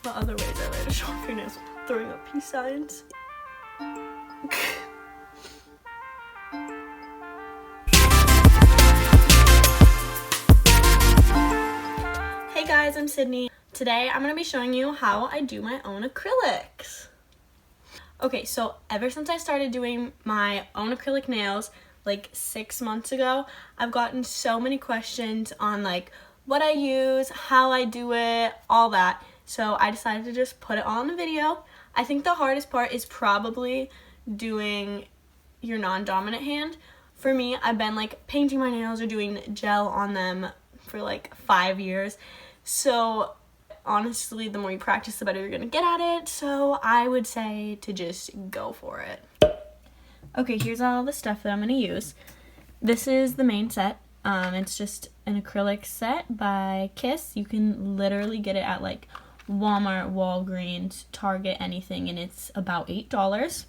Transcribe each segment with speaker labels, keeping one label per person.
Speaker 1: What other ways are there to show off your nails without throwing up peace signs? Hey guys, I'm Sydney. Today I'm going to be showing you how I do my own acrylics. Okay, so ever since I started doing my own acrylic nails like 6 months ago, I've gotten so many questions on like what I use, how I do it, all that. So I decided to just put it all in a video. I think the hardest part is probably doing your non-dominant hand. For me, I've been like painting my nails or doing gel on them for like 5 years. So honestly, the more you practice, the better you're gonna get at it. So I would say to just go for it. Okay, here's all the stuff that I'm gonna use. This is the main set. It's just an acrylic set by Kiss. You can literally get it at like Walmart, Walgreens, Target, anything, and it's about $8.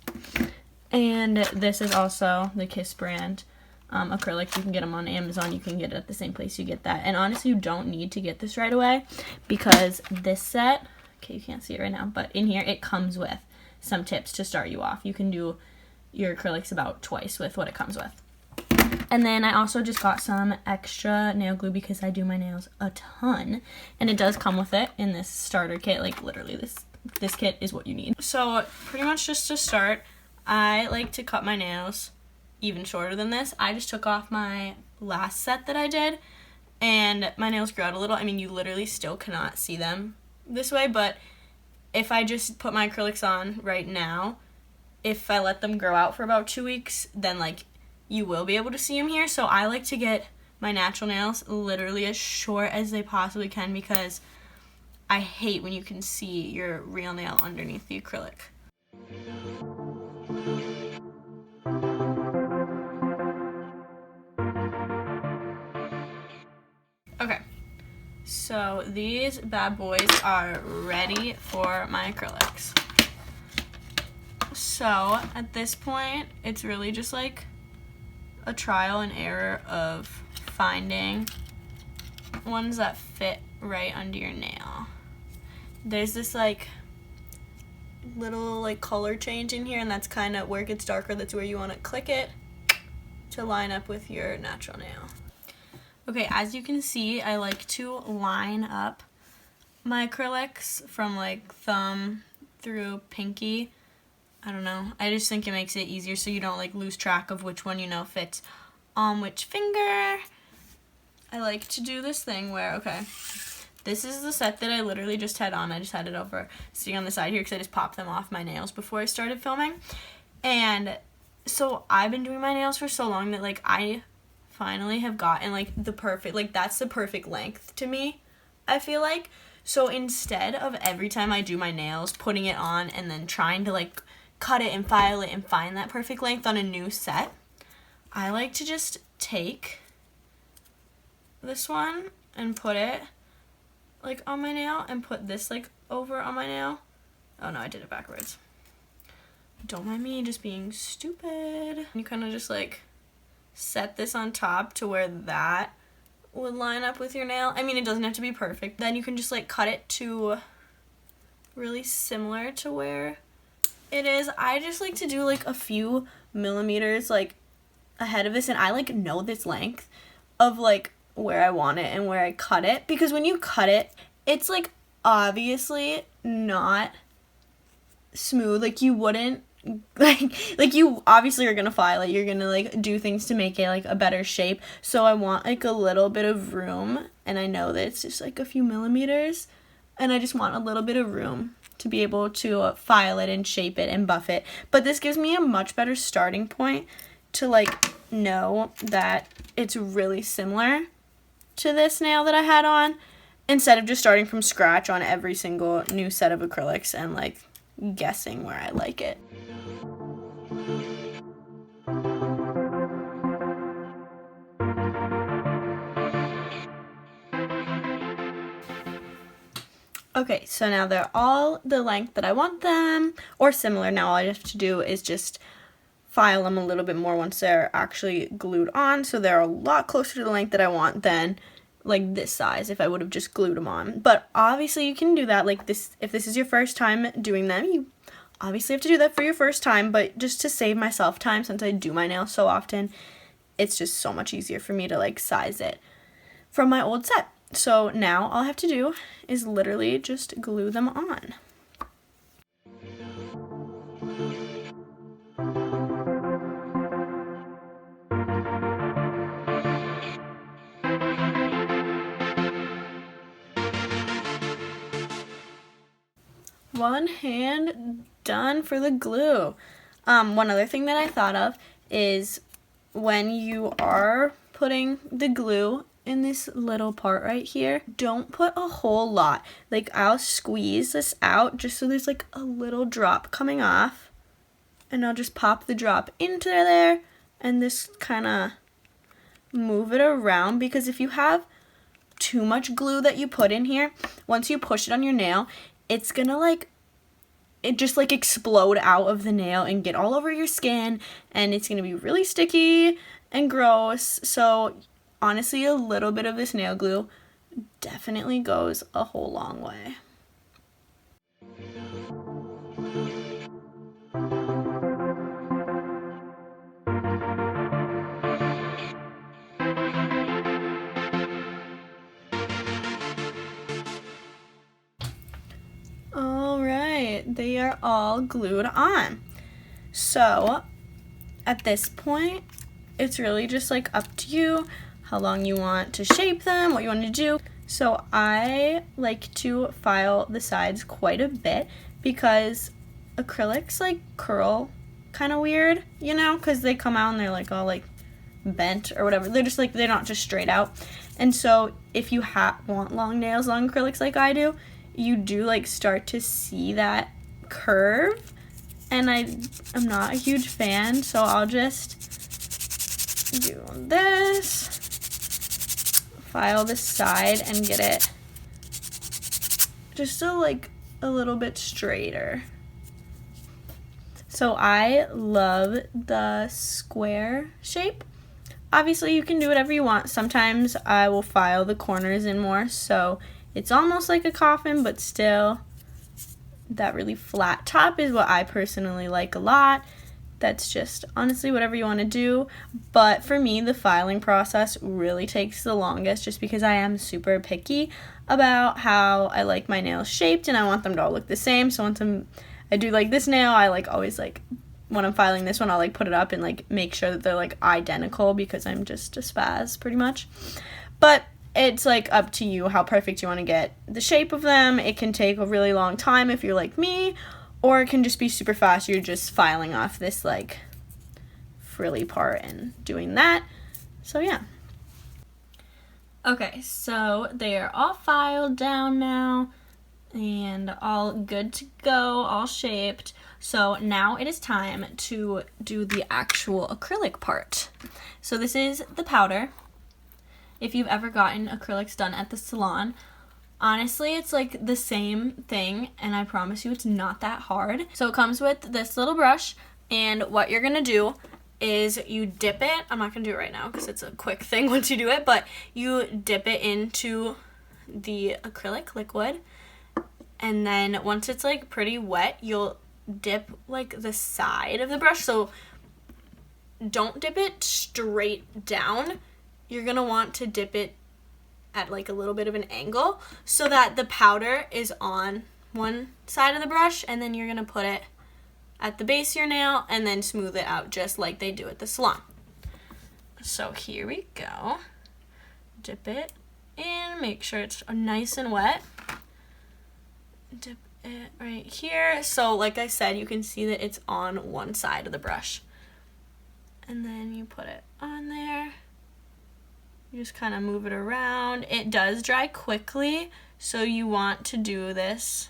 Speaker 1: And this is also the Kiss brand acrylics. You can get them on Amazon. You can get it at the same place you get that. And honestly, you don't need to get this right away because this set, okay, you can't see it right now, but in here it comes with some tips to start you off. You can do your acrylics about twice with what it comes with. And then I also just got some extra nail glue because I do my nails a ton. And it does come with it in this starter kit. Like literally this kit is what you need. So pretty much just to start, I like to cut my nails even shorter than this. I just took off my last set that I did and my nails grew out a little. I mean, you literally still cannot see them this way, but if I just put my acrylics on right now, if I let them grow out for about 2 weeks, then like you will be able to see them here. So I like to get my natural nails literally as short as they possibly can because I hate when you can see your real nail underneath the acrylic. Okay, so these bad boys are ready for my acrylics. So at this point, it's really just like a trial and error of finding ones that fit right under your nail. There's this like little like color change in here, and that's kind of where it gets darker. That's where you want to click it to line up with your natural nail. Okay, as you can see, I like to line up my acrylics from like thumb through pinky. I don't know. I just think it makes it easier so you don't like lose track of which one you know fits on which finger. I like to do this thing where, okay, this is the set that I literally just had on. I just had it over sitting on the side here because I just popped them off my nails before I started filming. And so I've been doing my nails for so long that like I finally have gotten like the perfect, like that's the perfect length to me, I feel like. So instead of every time I do my nails putting it on and then trying to like cut it and file it and find that perfect length on a new set, I like to just take this one and put it like on my nail and put this like over on my nail. Oh no, I did it backwards. Don't mind me just being stupid. You kind of just like set this on top to where that would line up with your nail. I mean, it doesn't have to be perfect. Then you can just like cut it to really similar to where it is. I just like to do like a few millimeters like ahead of this, and I like know this length of like where I want it and where I cut it, because when you cut it, it's like obviously not smooth. Like you wouldn't like you obviously are gonna file it, you're gonna like do things to make it like a better shape. So I want like a little bit of room, and I know that it's just like a few millimeters, and I just want a little bit of room to be able to file it and shape it and buff it. But this gives me a much better starting point to like know that it's really similar to this nail that I had on, instead of just starting from scratch on every single new set of acrylics and like guessing where I like it. Okay, so now they're all the length that I want them, or similar. Now all I have to do is just file them a little bit more once they're actually glued on, so they're a lot closer to the length that I want than like this size if I would have just glued them on. But obviously you can do that, like this, if this is your first time doing them, you obviously have to do that for your first time, but just to save myself time, since I do my nails so often, it's just so much easier for me to like size it from my old set. So now all I have to do is literally just glue them on. One hand done for the glue. One other thing that I thought of is when you are putting the glue in this little part right here, don't put a whole lot. Like, I'll squeeze this out just so there's like a little drop coming off, and I'll just pop the drop into there and just kind of move it around, because if you have too much glue that you put in here, once you push it on your nail, it's gonna like, it just like explode out of the nail and get all over your skin, and it's gonna be really sticky and gross. So honestly, a little bit of this nail glue definitely goes a whole long way. Alright, they are all glued on. So at this point, it's really just like up to you how long you want to shape them, what you want to do. So I like to file the sides quite a bit because acrylics like curl kind of weird, you know, because they come out and they're like all like bent or whatever. They're just like, they're not just straight out. And so if you want long nails, long acrylics like I do, you do like start to see that curve, and I'm not a huge fan, so I'll just do this, file this side and get it just like a little bit straighter. So I love the square shape. Obviously you can do whatever you want. Sometimes I will file the corners in more, so it's almost like a coffin, but still that really flat top is what I personally like a lot. That's just honestly whatever you want to do. But for me, the filing process really takes the longest, just because I am super picky about how I like my nails shaped, and I want them to all look the same. So once I do like this nail, I like always like, when I'm filing this one, I'll like put it up and like make sure that they're like identical, because I'm just a spaz pretty much. But it's like up to you how perfect you want to get the shape of them. It can take a really long time if you're like me, or it can just be super fast. You're just filing off this like frilly part and doing that. So yeah. Okay, so they are all filed down now and all good to go, all shaped. So now it is time to do the actual acrylic part. So this is the powder. If you've ever gotten acrylics done at the salon, honestly, it's like the same thing, and I promise you it's not that hard. So it comes with this little brush, and what you're gonna do is you dip it. I'm not gonna do it right now because it's a quick thing once you do it, but you dip it into the acrylic liquid, and then once it's like pretty wet, you'll dip like the side of the brush. So don't dip it straight down. You're gonna want to dip it at like a little bit of an angle so that the powder is on one side of the brush, and then you're gonna put it at the base of your nail and then smooth it out just like they do at the salon. So here we go. Dip it in, make sure it's nice and wet. Dip it right here. So like I said, you can see that it's on one side of the brush. And then you put it on there. You just kind of move it around. It does dry quickly, so you want to do this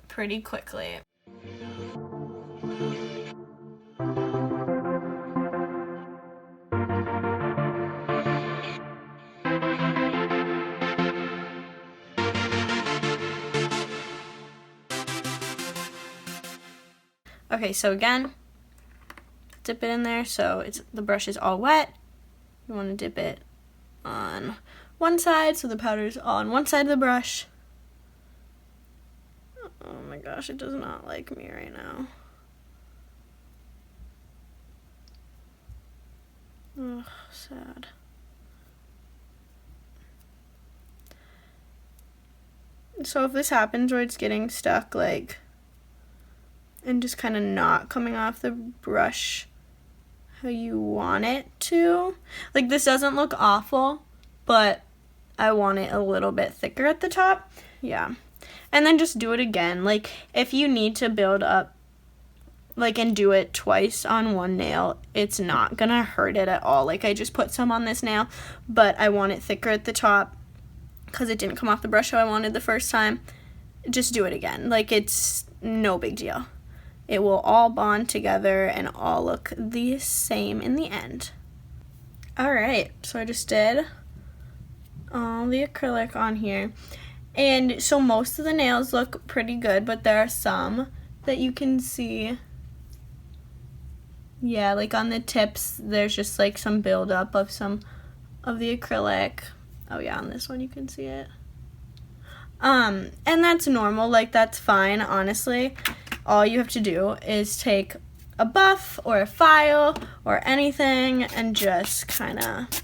Speaker 1: pretty quickly. Okay, so again, dip it in there so the brush is all wet. You want to dip it on one side, so the powder's on one side of the brush. Oh my gosh, it does not like me right now. Ugh, sad. So if this happens where it's getting stuck, like, and just kind of not coming off the brush how you want it to, like, this doesn't look awful, but I want it a little bit thicker at the top. Yeah. And then just do it again. Like, if you need to build up, like, and do it twice on one nail, it's not gonna hurt it at all. Like, I just put some on this nail, but I want it thicker at the top because it didn't come off the brush how I wanted the first time. Just do it again. Like, it's no big deal. It will all bond together and all look the same in the end. Alright, so I just did all the acrylic on here. And so most of the nails look pretty good, but there are some that you can see. Yeah, like on the tips, there's just like some buildup of some of the acrylic. Oh yeah, on this one you can see it. And that's normal, like that's fine, honestly. All you have to do is take a buff or a file or anything and just kind of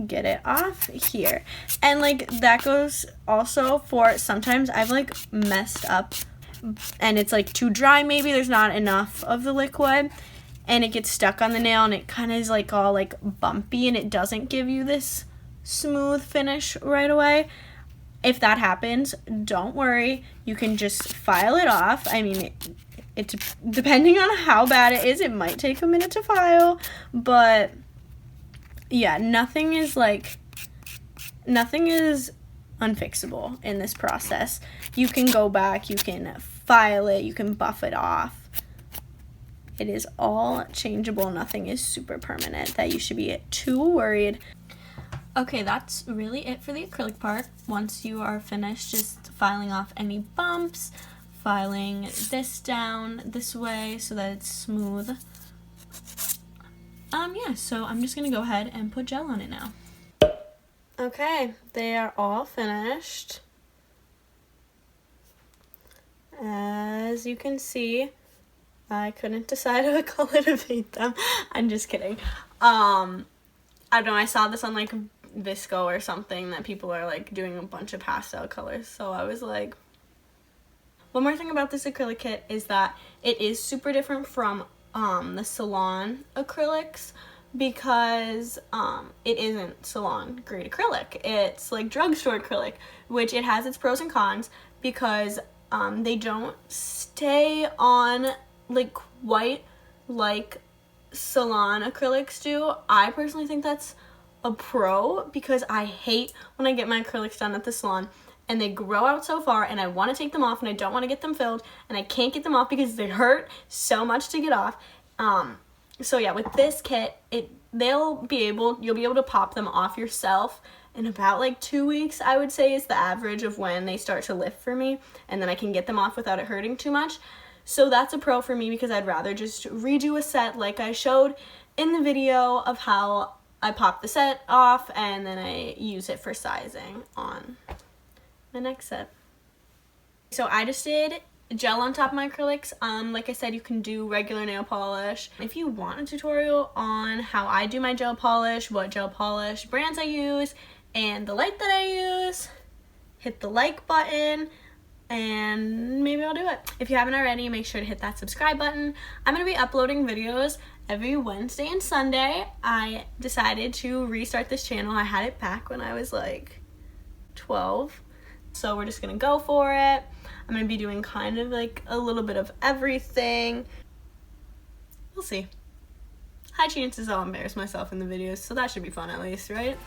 Speaker 1: get it off here. And like that goes also for sometimes I've like messed up and it's like too dry, maybe there's not enough of the liquid and it gets stuck on the nail and it kind of is like all like bumpy and it doesn't give you this smooth finish right away. If that happens, don't worry, you can just file it off. I mean, it's depending on how bad it is, it might take a minute to file, but yeah, nothing is unfixable in this process. You can go back, you can file it, you can buff it off. It is all changeable. Nothing is super permanent that you should be too worried. Okay, that's really it for the acrylic part. Once you are finished just filing off any bumps, filing this down this way so that it's smooth. Yeah, so I'm just gonna go ahead and put gel on it now. Okay, they are all finished. As you can see, I couldn't decide what color to paint them. I'm just kidding. I don't know, I saw this on like VSco or something that people are like doing a bunch of pastel colors, so I was like, one more thing about this acrylic kit is that it is super different from the salon acrylics because it isn't salon grade acrylic. It's like drugstore acrylic, which it has its pros and cons because they don't stay on like quite like salon acrylics do. I personally think that's a pro because I hate when I get my acrylics done at the salon and they grow out so far and I want to take them off and I don't want to get them filled and I can't get them off because they hurt so much to get off. So yeah, with this kit, you'll be able to pop them off yourself in about like 2 weeks, I would say is the average of when they start to lift for me, and then I can get them off without it hurting too much. So that's a pro for me because I'd rather just redo a set like I showed in the video of how I pop the set off and then I use it for sizing on the next set. So I just did gel on top of my acrylics. Like I said, you can do regular nail polish. If you want a tutorial on how I do my gel polish, what gel polish brands I use, and the light that I use, hit the like button and maybe I'll do it. If you haven't already, make sure to hit that subscribe button. I'm going to be uploading videos every Wednesday and Sunday. I decided to restart this channel. I had it back when I was like 12. So we're just going to go for it. I'm going to be doing kind of like a little bit of everything. We'll see. High chances I'll embarrass myself in the videos, so that should be fun at least, right?